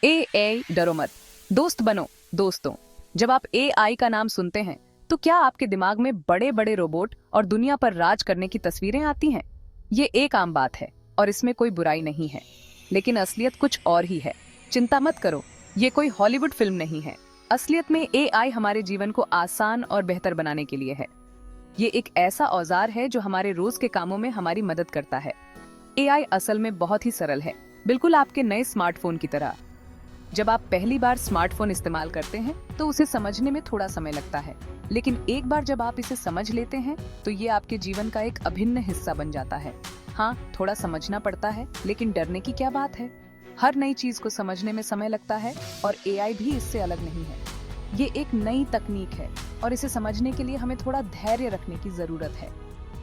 AI डरो मत, दोस्त बनो दोस्तों। जब आप एआई का नाम सुनते हैं तो क्या आपके दिमाग में बड़े बड़े रोबोट और दुनिया पर राज करने की तस्वीरें आती हैं? ये एक आम बात है और इसमें कोई बुराई नहीं है, लेकिन असलियत कुछ और ही है। चिंता मत करो, ये कोई हॉलीवुड फिल्म नहीं है। असलियत में एआई हमारे जीवन को आसान और बेहतर बनाने के लिए है। ये एक ऐसा औजार है जो हमारे रोज के कामों में हमारी मदद करता है। एआई असल में बहुत ही सरल है, बिल्कुल आपके नए स्मार्टफोन की तरह। जब आप पहली बार स्मार्टफोन इस्तेमाल करते हैं तो उसे समझने में थोड़ा समय लगता है, लेकिन एक बार जब आप इसे समझ लेते हैं तो ये आपके जीवन का एक अभिन्न हिस्सा बन जाता है। हाँ, थोड़ा समझना पड़ता है, लेकिन डरने की क्या बात है। हर नई चीज को समझने में समय लगता है और एआई भी इससे अलग नहीं है। ये एक नई तकनीक है और इसे समझने के लिए हमें थोड़ा धैर्य रखने की जरूरत है।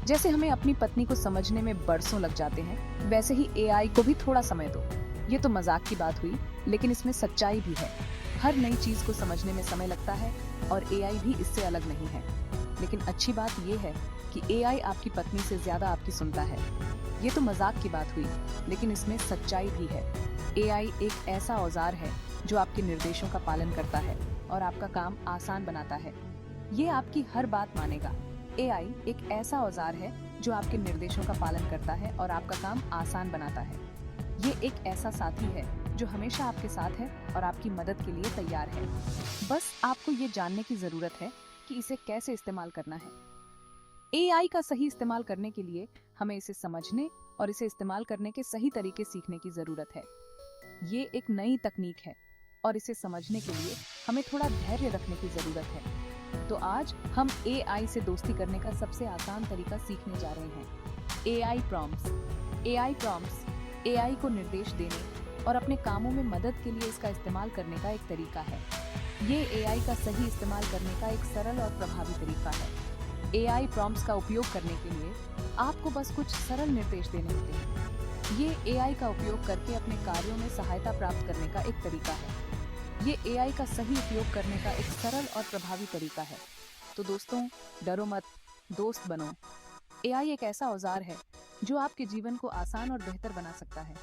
जैसे हमें अपनी पत्नी को समझने में बरसों लग जाते हैं, वैसे ही एआई को भी थोड़ा समय दो। ये तो मजाक की बात हुई, लेकिन इसमें सच्चाई भी है। हर नई चीज को समझने में समय लगता है और एआई भी इससे अलग नहीं है। लेकिन अच्छी बात ये है कि एआई आपकी पत्नी से ज्यादा आपकी सुनता है। ये तो मजाक की बात हुई, लेकिन इसमें सच्चाई भी है। एआई एक ऐसा औजार है जो आपके निर्देशों का पालन करता है और आपका काम आसान बनाता है। ये आपकी हर बात मानेगा। एआई एक ऐसा औजार है जो आपके निर्देशों का पालन करता है और आपका काम आसान बनाता है। ये एक ऐसा साथी है जो हमेशा आपके साथ है और आपकी मदद के लिए तैयार है। बस आपको ये जानने की जरूरत है कि इसे कैसे इस्तेमाल करना है। एआई का सही इस्तेमाल करने के लिए हमें इसे समझने और इसे इस्तेमाल करने के सही तरीके सीखने की जरूरत है। ये एक नई तकनीक है और इसे समझने के लिए हमें थोड़ा धैर्य रखने की जरूरत है। तो आज हम एआई से दोस्ती करने का सबसे आसान तरीका सीखने जा रहे हैं। AI prompts. AI prompts AI को निर्देश देने और अपने कामों में मदद के लिए इसका इस्तेमाल करने का एक तरीका है। ये एआई का सही इस्तेमाल करने का एक सरल और प्रभावी तरीका है। एआई प्रॉम्प्ट्स का उपयोग करने के लिए आपको बस कुछ सरल निर्देश देने होते हैं। ये एआई का उपयोग करके अपने कार्यों में सहायता प्राप्त करने का एक तरीका है। ये एआई का सही उपयोग करने का एक सरल और प्रभावी तरीका है। तो दोस्तों, डरो मत, दोस्त बनो। एआई एक ऐसा औजार है जो आपके जीवन को आसान और बेहतर बना सकता है।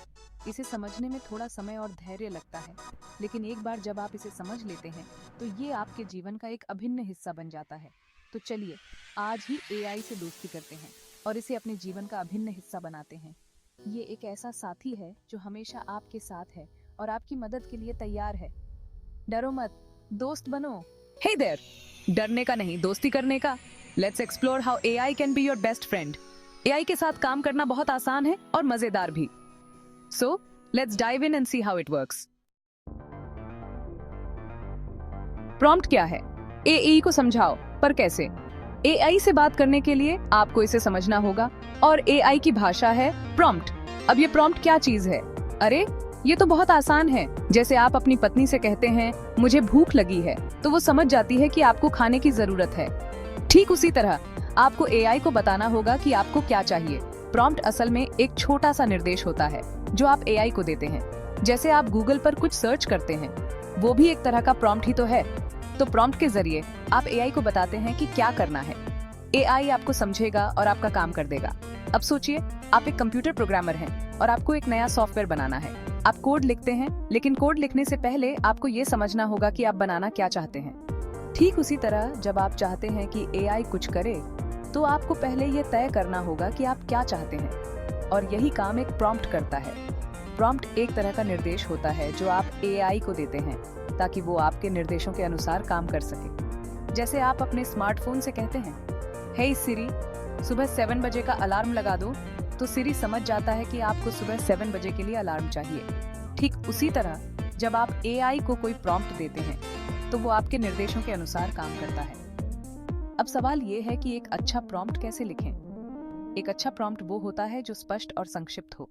इसे समझने में थोड़ा समय और धैर्य लगता है, लेकिन एक बार जब आप इसे समझ लेते हैं तो ये आपके जीवन का एक अभिन्न हिस्सा बन जाता है। तो चलिए आज ही एआई से दोस्ती करते हैं और इसे अपने जीवन का अभिन्न हिस्सा बनाते हैं। ये एक ऐसा साथी है जो हमेशा आपके साथ है और आपकी मदद के लिए तैयार है। डरो मत, दोस्त बनो। हे देयर, डरने का नहीं, दोस्ती करने का। Let's explore how AI can be your best friend. AI के साथ काम करना बहुत आसान है और मजेदार भी। So let's dive in and see how it works. Prompt क्या है? एआई को समझाओ, पर कैसे? एआई से बात करने के लिए आपको इसे समझना होगा और एआई की भाषा है प्रॉम्प्ट। अब ये प्रॉम्प्ट क्या चीज है? अरे ये तो बहुत आसान है। जैसे आप अपनी पत्नी से कहते हैं मुझे भूख लगी है, तो वो समझ जाती है कि आपको खाने की जरूरत है। ठीक उसी तरह आपको एआई को बताना होगा कि आपको क्या चाहिए। प्रॉम्प्ट असल में एक छोटा सा निर्देश होता है जो आप एआई को देते हैं। जैसे आप गूगल पर कुछ सर्च करते हैं, वो भी एक तरह का प्रॉम्प्ट ही तो है। तो प्रॉम्प्ट के जरिए आप एआई को बताते हैं कि क्या करना है। एआई आपको समझेगा और आपका काम कर देगा। अब सोचिए, आप एक कंप्यूटर प्रोग्रामर हैं और आपको एक नया सॉफ्टवेयर बनाना है। आप कोड लिखते हैं, लेकिन कोड लिखने से पहले आपको ये समझना होगा कि आप बनाना क्या चाहते हैं। ठीक उसी तरह जब आप चाहते हैं कि एआई कुछ करे, तो आपको पहले ये तय करना होगा कि आप क्या चाहते हैं, और यही काम एक प्रॉम्प्ट करता है। प्रॉम्प्ट एक तरह का निर्देश होता है जो आप एआई को देते हैं ताकि वो आपके निर्देशों के अनुसार काम कर सके। जैसे आप अपने स्मार्टफोन से कहते हैं, हे सिरी, सुबह 7 बजे का अलार्म लगा दो, तो सिरी समझ जाता है कि आपको सुबह 7 बजे के लिए अलार्म चाहिए। ठीक उसी तरह जब आप एआई को कोई प्रॉम्प्ट देते हैं तो वो आपके निर्देशों के अनुसार काम करता है। अब सवाल ये है कि एक अच्छा प्रॉम्प्ट कैसे लिखें? एक अच्छा प्रॉम्प्ट वो होता है जो स्पष्ट और संक्षिप्त हो।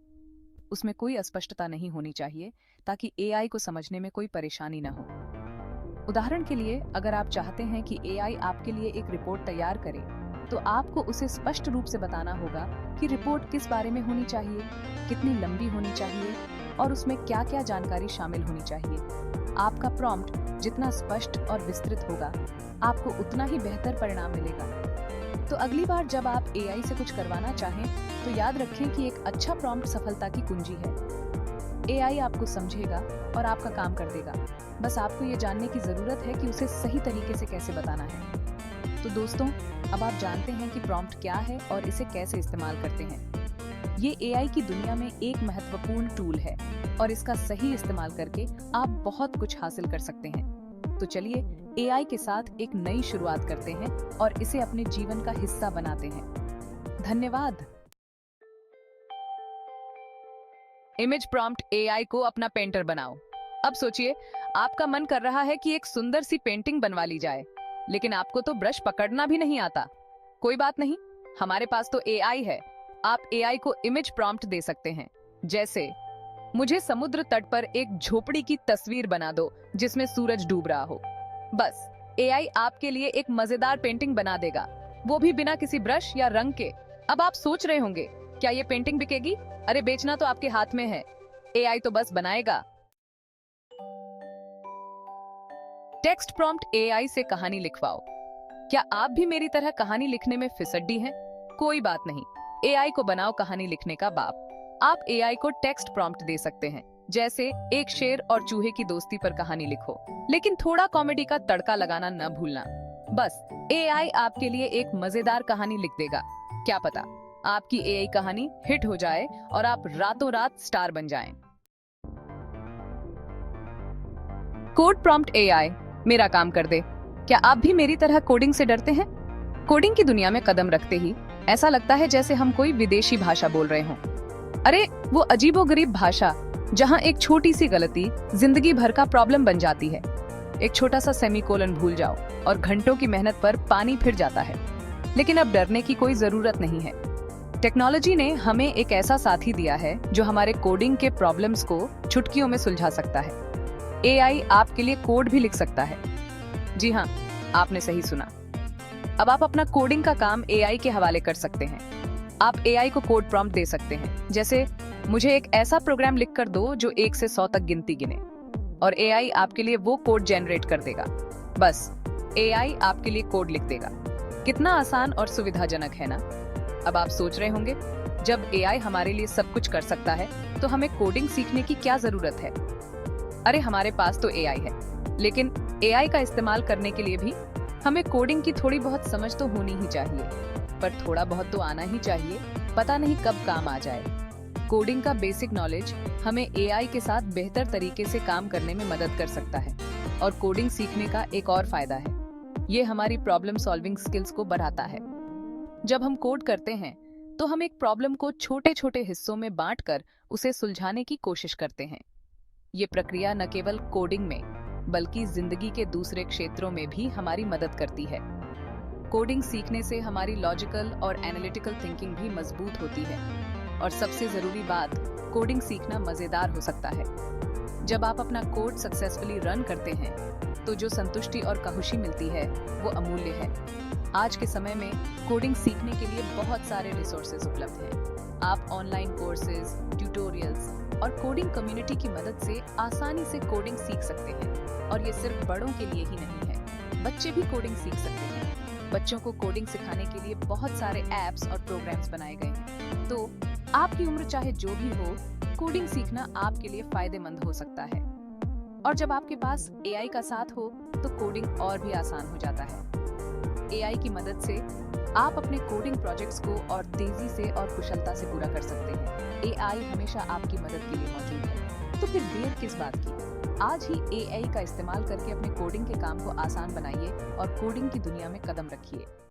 उसमें कोई अस्पष्टता नहीं होनी चाहिए ताकि एआई को समझने में कोई परेशानी न हो। उदाहरण के लिए, अगर आप चाहते हैं कि एआई आपके लिए एक रिपोर्ट तैयार करे, तो आपको उसे स्पष्ट रूप से बताना होगा कि रिपोर्ट किस बारे में होनी चाहिए, कितनी लंबी होनी चाहिए और उसमें क्या क्या जानकारी शामिल होनी चाहिए। आपका प्रॉम्प्ट जितना स्पष्ट और विस्तृत होगा, आपको उतना ही बेहतर परिणाम मिलेगा। तो अगली बार जब आप एआई से कुछ करवाना चाहें, तो याद रखें कि एक अच्छा प्रॉम्प्ट सफलता की कुंजी है। एआई आपको समझेगा और आपका काम कर देगा। बस आपको ये जानने की जरूरत है कि उसे सही तरीके से कैसे बताना है। तो दोस्तों, अब आप जानते हैं कि प्रॉम्प्ट क्या है और इसे कैसे इस्तेमाल करते हैं। ये एआई की दुनिया में एक महत्वपूर्ण टूल है और इसका सही इस्तेमाल करके आप बहुत कुछ हासिल कर सकते हैं। तो चलिए एआई के साथ एक नई शुरुआत करते हैं और इसे अपने जीवन का हिस्सा बनाते हैं। धन्यवाद। इमेज प्रॉम्प्ट एआई को अपना पेंटर बनाओ। अब सोचिए, आपका मन कर रहा है कि एक सुंदर सी पेंटिंग बनवा ली जाए, लेकिन आपको तो ब्रश पकड़ना भी नहीं आता। कोई बात नहीं, हमारे पास तो एआई है। आप एआई को इमेज प्रॉम्प्ट दे सकते हैं, जैसे मुझे समुद्र तट पर एक झोपड़ी की तस्वीर बना दो जिसमें सूरज डूब रहा हो। बस एआई आपके लिए एक मजेदार पेंटिंग बना देगा, वो भी बिना किसी ब्रश या रंग के। अब आप सोच रहे होंगे, क्या ये पेंटिंग बिकेगी? अरे बेचना तो आपके हाथ में है, एआई तो बस बनाएगा। टेक्स्ट प्रॉम्प्ट एआई से कहानी लिखवाओ। क्या आप भी मेरी तरह कहानी लिखने में फिसड्डी हैं? कोई बात नहीं, एआई को बनाओ कहानी लिखने का बाप। आप एआई को टेक्स्ट प्रॉम्प्ट दे सकते हैं, जैसे एक शेर और चूहे की दोस्ती पर कहानी लिखो, लेकिन थोड़ा कॉमेडी का तड़का लगाना न भूलना। बस एआई आपके लिए एक मजेदार कहानी लिख देगा। क्या पता आपकी एआई कहानी हिट हो जाए और आप रातों रात स्टार बन जाएं। कोड प्रॉम्प्ट एआई मेरा काम कर दे। क्या आप भी मेरी तरह कोडिंग से डरते हैं? कोडिंग की दुनिया में कदम रखते ही ऐसा लगता है जैसे हम कोई विदेशी भाषा बोल रहे हों। अरे वो अजीबोगरीब भाषा जहां एक छोटी सी गलती जिंदगी भर का प्रॉब्लम बन जाती है। एक छोटा सा सेमीकोलन भूल जाओ और घंटों की मेहनत पर पानी फिर जाता है। लेकिन अब डरने की कोई जरूरत नहीं है। टेक्नोलॉजी ने हमें एक ऐसा साथी दिया है जो हमारे कोडिंग के प्रॉब्लम्स को चुटकियों में सुलझा सकता है। एआई आपके लिए कोड भी लिख सकता है। जी हाँ, आपने सही सुना। अब आप अपना कोडिंग का काम एआई के हवाले कर सकते हैं। आप एआई को कोड प्रॉम्प्ट दे सकते हैं, जैसे मुझे एक ऐसा प्रोग्राम लिख कर दो जो 1 से 100 तक गिनती गिने, और एआई आपके लिए वो कोड जनरेट कर देगा। बस एआई आपके लिए कोड लिख देगा। कितना आसान और सुविधाजनक है ना? अब आप सोच रहे होंगे, जब एआई हमारे लिए सब कुछ कर सकता है तो हमें कोडिंग सीखने की क्या जरूरत है? अरे हमारे पास तो एआई है, लेकिन एआई का इस्तेमाल करने के लिए भी हमें कोडिंग की थोड़ी बहुत समझ तो होनी ही चाहिए। पर थोड़ा बहुत तो आना ही चाहिए, पता नहीं कब काम आ जाए। कोडिंग का बेसिक नॉलेज हमें एआई के साथ बेहतर तरीके से काम करने में मदद कर सकता है। और कोडिंग सीखने का एक और फायदा है, ये हमारी प्रॉब्लम सॉल्विंग स्किल्स को बढ़ाता है। जब हम कोड करते हैं तो हम एक प्रॉब्लम को छोटे छोटे हिस्सों में बांटकर उसे सुलझाने की कोशिश करते हैं। ये प्रक्रिया न केवल कोडिंग में बल्कि जिंदगी के दूसरे क्षेत्रों में भी हमारी मदद करती है। कोडिंग सीखने से हमारी लॉजिकल और एनालिटिकल थिंकिंग भी मजबूत होती है। और सबसे जरूरी बात, कोडिंग सीखना मजेदार हो सकता है। जब आप अपना कोड सक्सेसफुली रन करते हैं तो जो संतुष्टि और खुशी मिलती है वो अमूल्य है। आज के समय में कोडिंग सीखने के लिए बहुत सारे रिसोर्सेज उपलब्ध हैं। आप ऑनलाइन कोर्सेज, ट्यूटोरियल्स और कोडिंग कम्युनिटी की मदद से आसानी से कोडिंग सीख सकते हैं। और ये सिर्फ बड़ों के लिए ही नहीं है, बच्चे भी कोडिंग सीख सकते हैं। बच्चों को कोडिंग सिखाने के लिए बहुत सारे ऐप्स और प्रोग्राम्स बनाए गए हैं। तो आपकी उम्र चाहे जो भी हो, कोडिंग सीखना आपके लिए फायदेमंद हो सकता है। और जब आपके पास एआई का साथ हो तो कोडिंग और भी आसान हो जाता है। एआई की मदद से आप अपने कोडिंग प्रोजेक्ट्स को और तेजी से और कुशलता से पूरा कर सकते हैं। एआई हमेशा आपकी मदद के लिए मौजूद है, तो फिर देर किस बात की? आज ही एआई का इस्तेमाल करके अपने कोडिंग के काम को आसान बनाइए और कोडिंग की दुनिया में कदम रखिए।